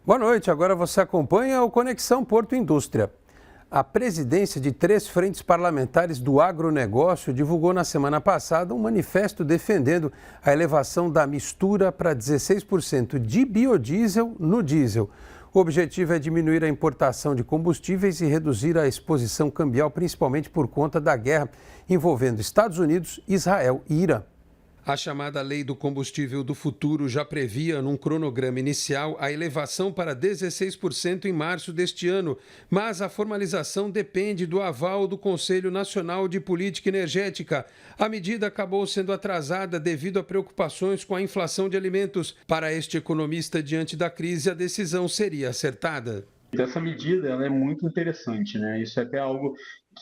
Boa noite, agora você acompanha o Conexão Porto Indústria. A presidência de 3 frentes parlamentares do agronegócio divulgou na semana passada um manifesto defendendo a elevação da mistura para 16% de biodiesel no diesel. O objetivo é diminuir a importação de combustíveis e reduzir a exposição cambial, principalmente por conta da guerra envolvendo Estados Unidos, Israel e Irã. A chamada Lei do Combustível do Futuro já previa, num cronograma inicial, a elevação para 16% em março deste ano, mas a formalização depende do aval do Conselho Nacional de Política Energética. A medida acabou sendo atrasada devido a preocupações com a inflação de alimentos. Para este economista, diante da crise, a decisão seria acertada. Essa medida ela é muito interessante, né? Isso é até algo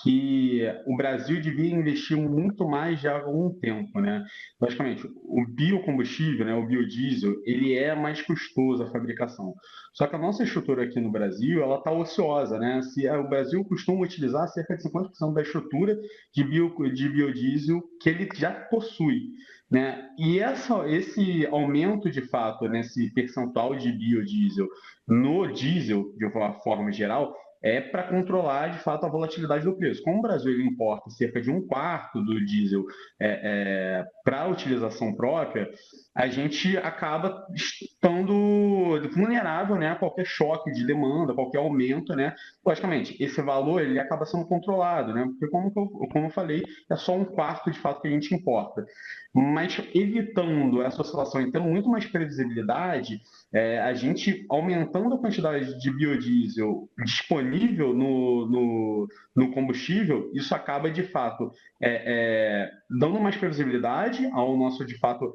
que o Brasil devia investir muito mais já há algum tempo, né? Logicamente, o biocombustível, né, o biodiesel, ele é mais custoso a fabricação. Só que a nossa estrutura aqui no Brasil, ela está ociosa, né? O Brasil costuma utilizar cerca de 50% da estrutura de biodiesel que ele já possui. Né? E esse aumento de fato, nesse percentual de biodiesel no diesel, de uma forma geral, é para controlar de fato a volatilidade do preço. Como o Brasil ele importa cerca de 1/4 do diesel para utilização própria, a gente acaba estando vulnerável, né, a qualquer choque de demanda, qualquer aumento, né? Logicamente, esse valor ele acaba sendo controlado, né? Porque como eu falei, é só 1/4 de fato que a gente importa. Mas evitando essa oscilação e tendo muito mais previsibilidade, a gente aumentando a quantidade de biodiesel disponível no combustível, isso acaba de fato dando mais previsibilidade ao nosso, de fato,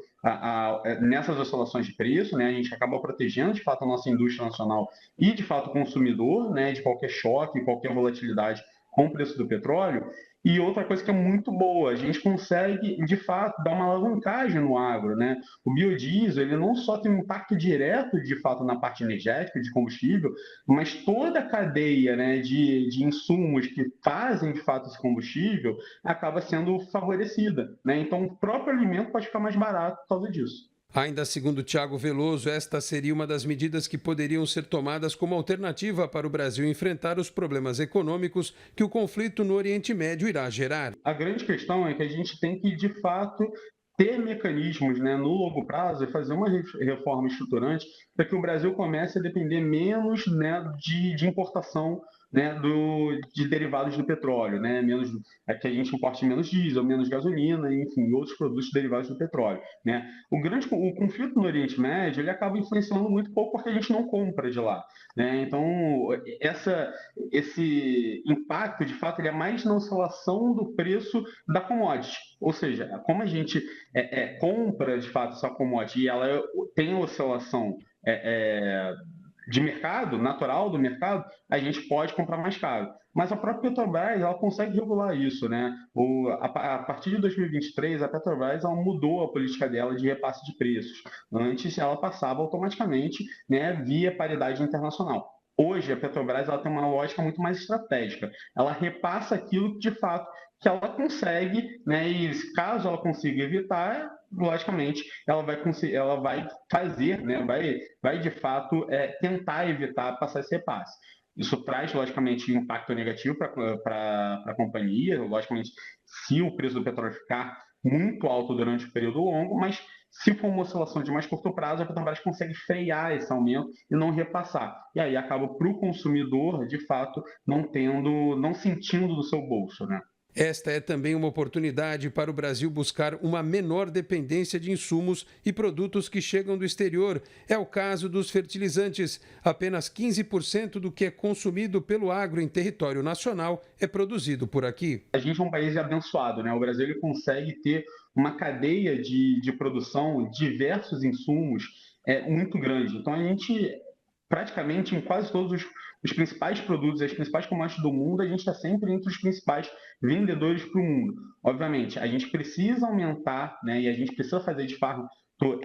nessas oscilações de preço, né? A gente acaba protegendo de fato a nossa indústria nacional e de fato o consumidor, né? De qualquer choque, qualquer volatilidade com o preço do petróleo. E outra coisa que é muito boa, a gente consegue, de fato, dar uma alavancagem no agro, né? O biodiesel, ele não só tem um impacto direto, de fato, na parte energética, de combustível, mas toda a cadeia, né, de insumos que fazem, de fato, esse combustível acaba sendo favorecida, né? Então, o próprio alimento pode ficar mais barato por causa disso. Ainda segundo Tiago Veloso, esta seria uma das medidas que poderiam ser tomadas como alternativa para o Brasil enfrentar os problemas econômicos que o conflito no Oriente Médio irá gerar. A grande questão é que a gente tem que, de fato, ter mecanismos, né, no longo prazo e fazer uma reforma estruturante para que o Brasil comece a depender menos, né, de importação, né, de derivados do petróleo, né, que a gente importe menos diesel, menos gasolina, enfim, outros produtos derivados do petróleo, né. O conflito no Oriente Médio ele acaba influenciando muito pouco porque a gente não compra de lá, né. Então esse impacto, de fato, ele é mais na oscilação do preço da commodity, ou seja, como a gente compra de fato essa commodity e ela tem oscilação de mercado, natural do mercado, a gente pode comprar mais caro. Mas a própria Petrobras, ela consegue regular isso, né? A partir de 2023, a Petrobras ela mudou a política dela de repasse de preços. Antes, ela passava automaticamente, né, via paridade internacional. Hoje, a Petrobras ela tem uma lógica muito mais estratégica. Ela repassa aquilo que, de fato, que ela consegue, né? E caso ela consiga evitar, logicamente, ela vai fazer, né? Vai de fato tentar evitar passar esse repasse. Isso traz, logicamente, impacto negativo para a companhia, logicamente, se o preço do petróleo ficar muito alto durante um período longo, mas se for uma oscilação de mais curto prazo, a Petrobras consegue frear esse aumento e não repassar. E aí acaba para o consumidor, de fato, não sentindo do seu bolso, né? Esta é também uma oportunidade para o Brasil buscar uma menor dependência de insumos e produtos que chegam do exterior. É o caso dos fertilizantes. Apenas 15% do que é consumido pelo agro em território nacional é produzido por aqui. A gente é um país abençoado, né? O Brasil ele consegue ter uma cadeia de produção, diversos insumos, muito grande. Então, a gente, praticamente, em quase todos os principais produtos, as principais commodities do mundo, a gente está sempre entre os principais vendedores para o mundo. Obviamente, a gente precisa aumentar, né? E a gente precisa fazer, de fato,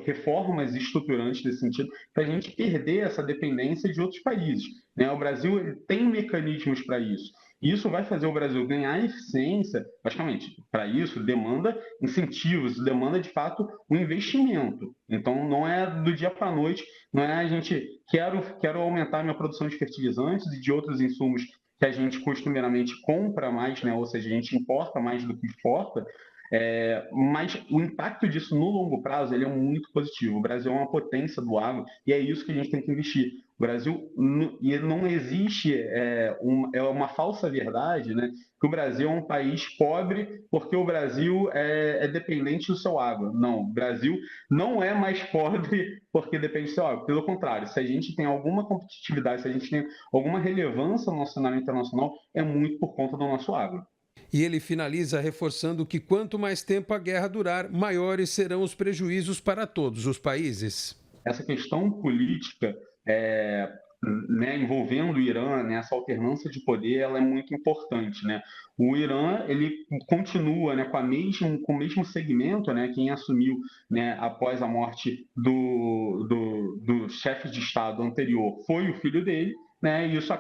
reformas estruturantes nesse sentido, para a gente perder essa dependência de outros países, né? O Brasil ele tem mecanismos para isso. Isso vai fazer o Brasil ganhar eficiência, basicamente. Para isso, demanda incentivos, demanda, de fato, um investimento. Então, não é do dia para a noite, não é a gente, quero aumentar minha produção de fertilizantes e de outros insumos que a gente costumeiramente compra mais, né? Ou seja, a gente importa mais do que exporta, mas o impacto disso no longo prazo ele é muito positivo. O Brasil é uma potência do agro e é isso que a gente tem que investir. O Brasil, e não existe, é uma falsa verdade, né, que o Brasil é um país pobre porque o Brasil é dependente do seu agro. Não, o Brasil não é mais pobre porque depende do seu agro. Pelo contrário, se a gente tem alguma competitividade, se a gente tem alguma relevância no cenário internacional, é muito por conta do nosso agro. E ele finaliza reforçando que quanto mais tempo a guerra durar, maiores serão os prejuízos para todos os países. Essa questão política né, envolvendo o Irã, né, essa alternância de poder, ela é muito importante, né? O Irã ele continua, né, com o mesmo segmento, né? Quem assumiu, né, após a morte do chefe de Estado anterior foi o filho dele. Né, e isso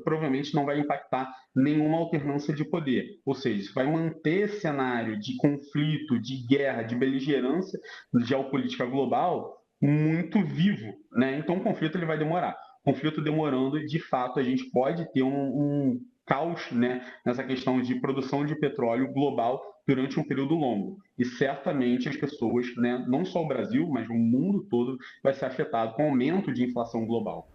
provavelmente não vai impactar nenhuma alternância de poder. Ou seja, isso vai manter cenário de conflito, de guerra, de beligerância geopolítica global muito vivo. Né? Então, o conflito ele vai demorar. O conflito demorando, de fato, a gente pode ter um caos, né, nessa questão de produção de petróleo global durante um período longo. E certamente as pessoas, né, não só o Brasil, mas o mundo todo, vai ser afetado com o aumento de inflação global.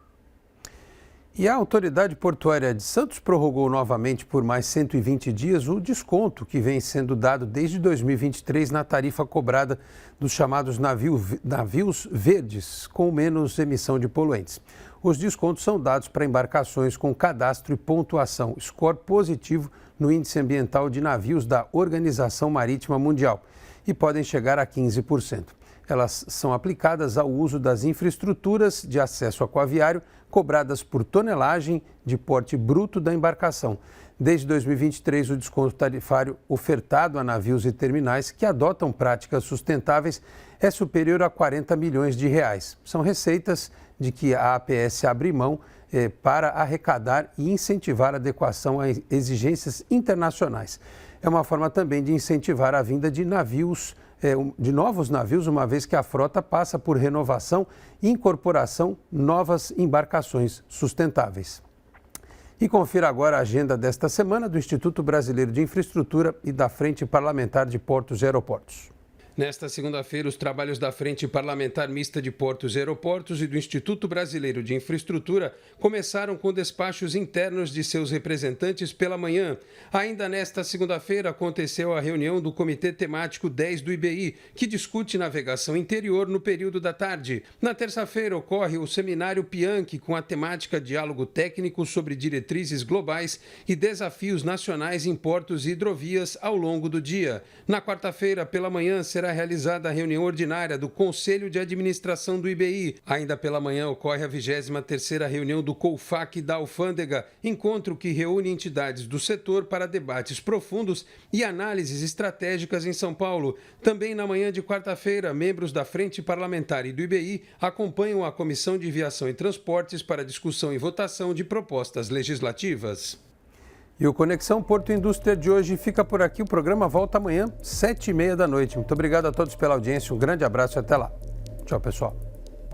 E a Autoridade Portuária de Santos prorrogou novamente por mais 120 dias o desconto que vem sendo dado desde 2023 na tarifa cobrada dos chamados navios verdes, com menos emissão de poluentes. Os descontos são dados para embarcações com cadastro e pontuação score positivo no índice ambiental de navios da Organização Marítima Mundial e podem chegar a 15%. Elas são aplicadas ao uso das infraestruturas de acesso aquaviário cobradas por tonelagem de porte bruto da embarcação. Desde 2023, o desconto tarifário ofertado a navios e terminais que adotam práticas sustentáveis é superior a 40 milhões de reais. São receitas de que a APS abre mão para arrecadar e incentivar a adequação a exigências internacionais. É uma forma também de incentivar a vinda de novos navios, uma vez que a frota passa por renovação e incorporação novas embarcações sustentáveis. E confira agora a agenda desta semana do Instituto Brasileiro de Infraestrutura e da Frente Parlamentar de Portos e Aeroportos. Nesta segunda-feira, os trabalhos da Frente Parlamentar Mista de Portos e Aeroportos e do Instituto Brasileiro de Infraestrutura começaram com despachos internos de seus representantes pela manhã. Ainda nesta segunda-feira, aconteceu a reunião do Comitê Temático 10 do IBI, que discute navegação interior no período da tarde. Na terça-feira, ocorre o Seminário Pianchi, com a temática Diálogo Técnico sobre Diretrizes Globais e Desafios Nacionais em Portos e Hidrovias ao longo do dia. Na quarta-feira, pela manhã, será realizada a reunião ordinária do Conselho de Administração do IBI. Ainda pela manhã ocorre a 23ª reunião do COUFAC da Alfândega, encontro que reúne entidades do setor para debates profundos e análises estratégicas em São Paulo. Também na manhã de quarta-feira, membros da Frente Parlamentar e do IBI acompanham a Comissão de Viação e Transportes para discussão e votação de propostas legislativas. E o Conexão Porto Indústria de hoje fica por aqui. O programa volta amanhã, 19h30 da noite. Muito obrigado a todos pela audiência. Um grande abraço e até lá. Tchau, pessoal.